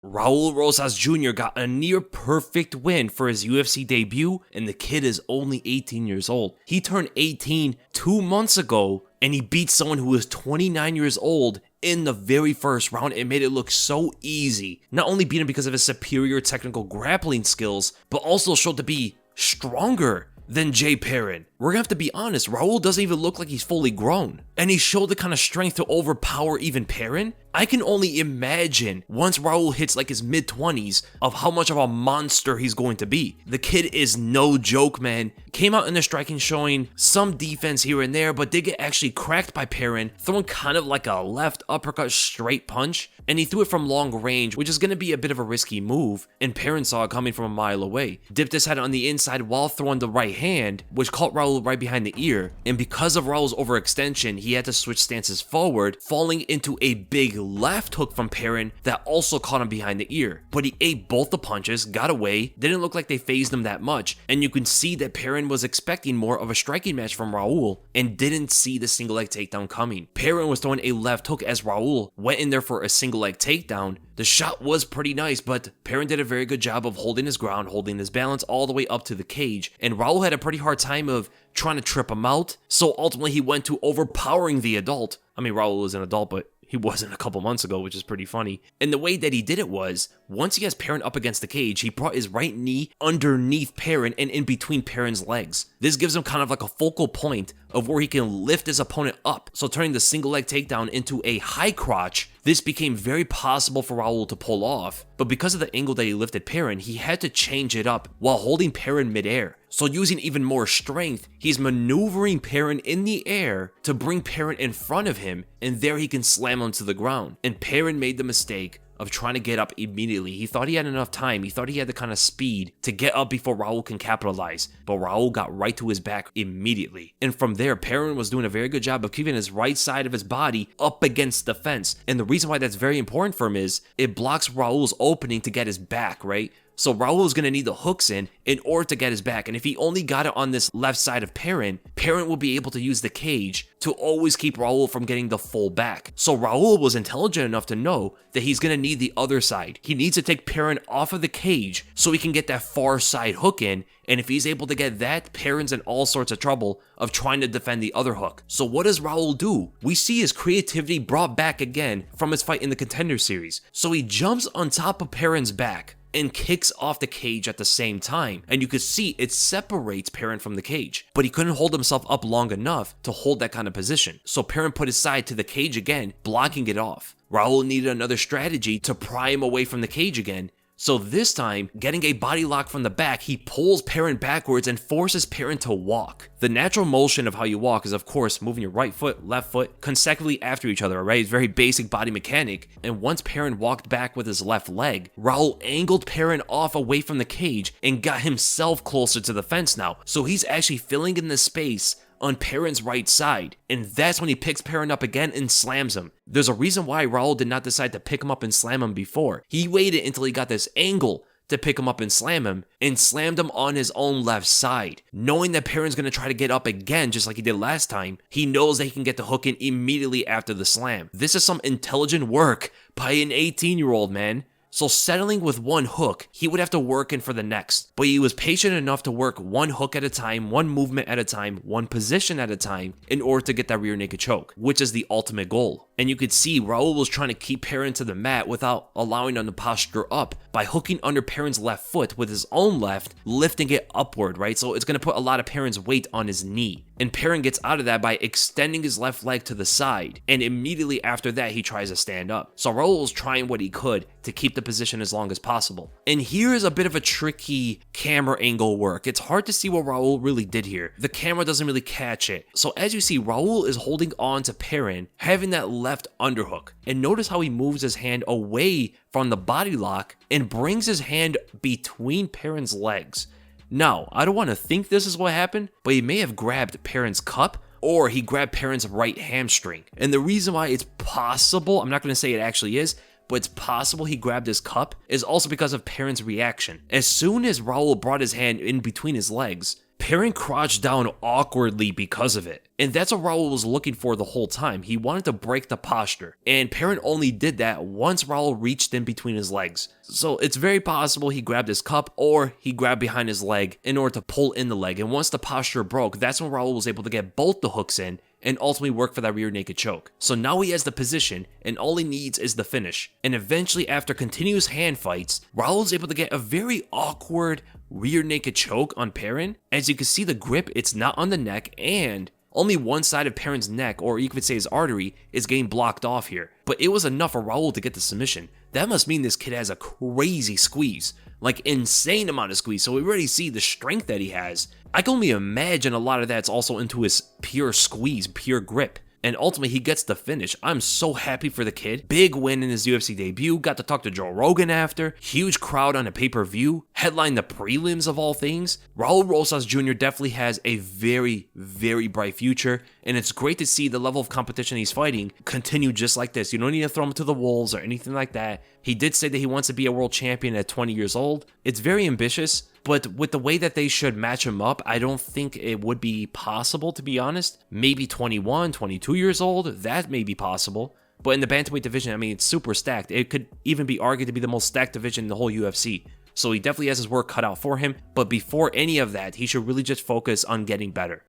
Raul Rosas JR got a near perfect win for his UFC debut, and the kid is only 18 years old. He turned 18 2 months ago, and he beat someone who was 29 years old in the very first round. It made it look so easy. Not only beat him because of his superior technical grappling skills, but also showed to be stronger than Jay Perrin. We're gonna have to be honest, Raul doesn't even look like he's fully grown. And he showed the kind of strength to overpower even Perrin. I can only imagine once Raul hits like his mid-20s of how much of a monster he's going to be. The kid is no joke, man. Came out in the striking showing some defense here and there, but did get actually cracked by Perrin, throwing kind of like a left uppercut straight punch. And he threw it from long range, which is going to be a bit of a risky move, and Perrin saw it coming from a mile away. Dipped his head on the inside while throwing the right hand, which caught Raul right behind the ear, and because of Raul's overextension, he had to switch stances forward, falling into a big left hook from Perrin that also caught him behind the ear. But he ate both the punches, got away, didn't look like they phased him that much, and you can see that Perrin was expecting more of a striking match from Raul and didn't see the single leg takedown coming. Perrin was throwing a left hook as Raul went in there for a single leg takedown. The shot was pretty nice, but Perrin did a very good job of holding his ground, holding his balance all the way up to the cage, and Raul had a pretty hard time of trying to trip him out, so ultimately he went to overpowering the adult. I mean, Raul is an adult, but he wasn't a couple months ago, which is pretty funny. And the way that he did it was, once he has Perrin up against the cage, he brought his right knee underneath Perrin and in between Perrin's legs. This gives him kind of like a focal point of where he can lift his opponent up. So turning the single leg takedown into a high crotch, this became very possible for Raul to pull off. But because of the angle that he lifted Perrin, he had to change it up while holding Perrin midair. So using even more strength, he's maneuvering Perrin in the air to bring Perrin in front of him, and there he can slam him to the ground. And Perrin made the mistake of trying to get up immediately. He thought he had enough time. He thought he had the kind of speed to get up before Raul can capitalize. But Raul got right to his back immediately. And from there, Perrin was doing a very good job of keeping his right side of his body up against the fence. And the reason why that's very important for him is it blocks Raul's opening to get his back, right? So Raul is going to need the hooks in order to get his back. And if he only got it on this left side of Perrin, Perrin will be able to use the cage to always keep Raul from getting the full back. So Raul was intelligent enough to know that he's going to need the other side. He needs to take Perrin off of the cage so he can get that far side hook in. And if he's able to get that, Perrin's in all sorts of trouble of trying to defend the other hook. So what does Raul do? We see his creativity brought back again from his fight in the Contender Series. So he jumps on top of Perrin's back and kicks off the cage at the same time. And you could see it separates Perrin from the cage. But he couldn't hold himself up long enough to hold that kind of position. So Perrin put his side to the cage again, blocking it off. Raul needed another strategy to pry him away from the cage again. So this time, getting a body lock from the back, he pulls Perrin backwards and forces Perrin to walk. The natural motion of how you walk is, of course, moving your right foot, left foot consecutively after each other, right? It's very basic body mechanic. And once Perrin walked back with his left leg, Raul angled Perrin off away from the cage and got himself closer to the fence now. So he's actually filling in the space on Perrin's right side, and that's when he picks Perrin up again and slams him. There's a reason why Raul did not decide to pick him up and slam him before. He waited until he got this angle to pick him up and slam him, and slammed him on his own left side. Knowing that Perrin's going to try to get up again just like he did last time, he knows that he can get the hook in immediately after the slam. This is some intelligent work by an 18-year-old, man. So settling with one hook, he would have to work in for the next. But he was patient enough to work one hook at a time, one movement at a time, one position at a time in order to get that rear naked choke, which is the ultimate goal. And you could see Raul was trying to keep Perrin to the mat without allowing him to posture up by hooking under Perrin's left foot with his own left, lifting it upward, right? So it's going to put a lot of Perrin's weight on his knee. And Perrin gets out of that by extending his left leg to the side. And immediately after that, he tries to stand up. So Raul was trying what he could to keep the position as long as possible. And here is a bit of a tricky camera angle work. It's hard to see what Raul really did here. The camera doesn't really catch it. So as you see, Raul is holding on to Perrin, having that left underhook. And notice how he moves his hand away from the body lock and brings his hand between Perrin's legs. Now, I don't want to think this is what happened, but he may have grabbed Perrin's cup, or he grabbed Perrin's right hamstring. And the reason why it's possible, I'm not going to say it actually is, but it's possible he grabbed his cup, is also because of Perrin's reaction. As soon as Raul brought his hand in between his legs, Perrin crouched down awkwardly because of it. And that's what Raul was looking for the whole time. He wanted to break the posture. And Perrin only did that once Raul reached in between his legs. So it's very possible he grabbed his cup or he grabbed behind his leg in order to pull in the leg. And once the posture broke, that's when Raul was able to get both the hooks in and ultimately work for that rear naked choke. So now he has the position and all he needs is the finish. And eventually, after continuous hand fights, Raul is able to get a very awkward rear naked choke on Perrin. As you can see, the grip, it's not on the neck, and only one side of Perrin's neck, or you could say his artery, is getting blocked off here. But it was enough for Raul to get the submission. That must mean this kid has a crazy squeeze, like insane amount of squeeze. So we already see the strength that he has. I can only imagine a lot of that's also into his pure squeeze, pure grip. And ultimately, he gets the finish. I'm so happy for the kid. Big win in his UFC debut. Got to talk to Joe Rogan after. Huge crowd on a pay-per-view. Headlined the prelims of all things. Raul Rosas Jr. definitely has a very, very bright future. And it's great to see the level of competition he's fighting continue just like this. You don't need to throw him to the wolves or anything like that. He did say that he wants to be a world champion at 20 years old. It's very ambitious. But with the way that they should match him up, I don't think it would be possible, to be honest. Maybe 21, 22 years old, that may be possible. But in the bantamweight division, I mean, it's super stacked. It could even be argued to be the most stacked division in the whole UFC. So he definitely has his work cut out for him. But before any of that, he should really just focus on getting better.